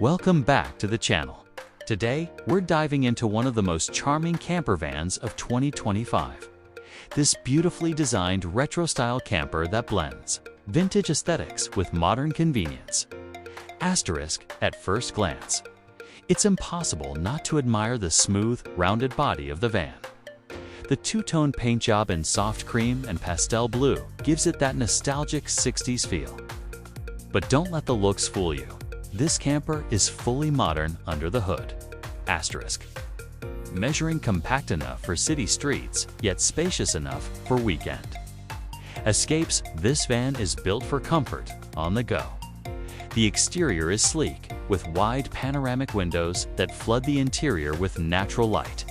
Welcome back to the channel. Today, we're diving into one of the most charming camper vans of 2025. This beautifully designed retro-style camper that blends vintage aesthetics with modern convenience. Asterisk at first glance. It's impossible not to admire the smooth, rounded body of the van. The two-tone paint job in soft cream and pastel blue gives it that nostalgic 60s feel. But don't let the looks fool you. This camper is fully modern under the hood. Asterisk. Measuring compact enough for city streets, yet spacious enough for weekend. Escapes, this van is built for comfort on the go. The exterior is sleek, with wide panoramic windows that flood the interior with natural light.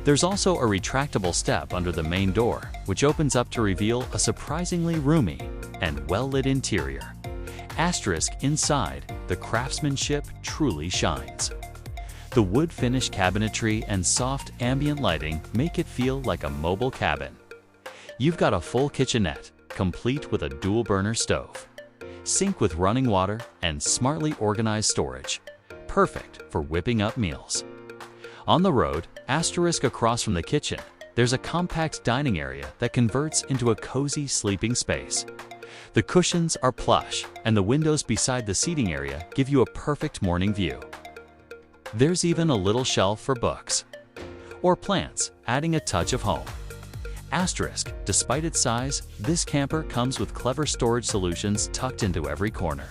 There's also a retractable step under the main door, which opens up to reveal a surprisingly roomy and well-lit interior. Asterisk inside, the craftsmanship truly shines. The wood finish cabinetry and soft ambient lighting make it feel like a mobile cabin. You've got a full kitchenette, complete with a dual burner stove, sink with running water, and smartly organized storage. Perfect for whipping up meals. On the road, asterisk across from the kitchen, there's a compact dining area that converts into a cozy sleeping space. The cushions are plush, and the windows beside the seating area give you a perfect morning view. There's even a little shelf for books or plants, adding a touch of home. Asterisk, despite its size, this camper comes with clever storage solutions tucked into every corner.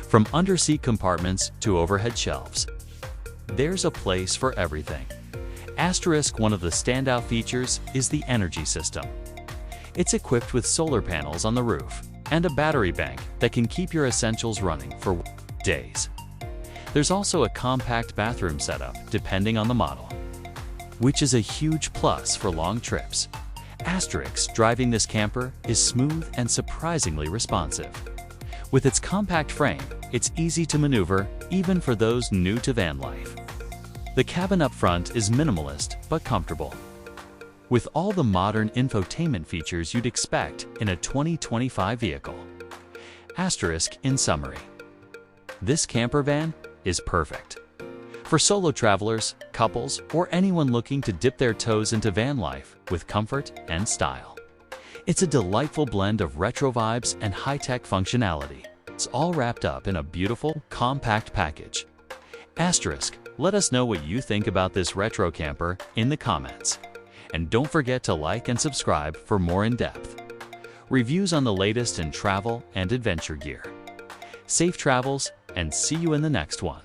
From under-seat compartments to overhead shelves, there's a place for everything. Asterisk, one of the standout features is the energy system. It's equipped with solar panels on the roof and a battery bank that can keep your essentials running for days. There's also a compact bathroom setup depending on the model, which is a huge plus for long trips. Asterisk, driving this camper is smooth and surprisingly responsive. With its compact frame, it's easy to maneuver even for those new to van life. The cabin up front is minimalist but comfortable, with all the modern infotainment features you'd expect in a 2025 vehicle. Asterisk in summary. This camper van is perfect for solo travelers, couples, or anyone looking to dip their toes into van life with comfort and style. It's a delightful blend of retro vibes and high-tech functionality. It's all wrapped up in a beautiful, compact package. Asterisk, let us know what you think about this retro camper in the comments. And don't forget to like and subscribe for more in-depth reviews on the latest in travel and adventure gear. Safe travels, and see you in the next one.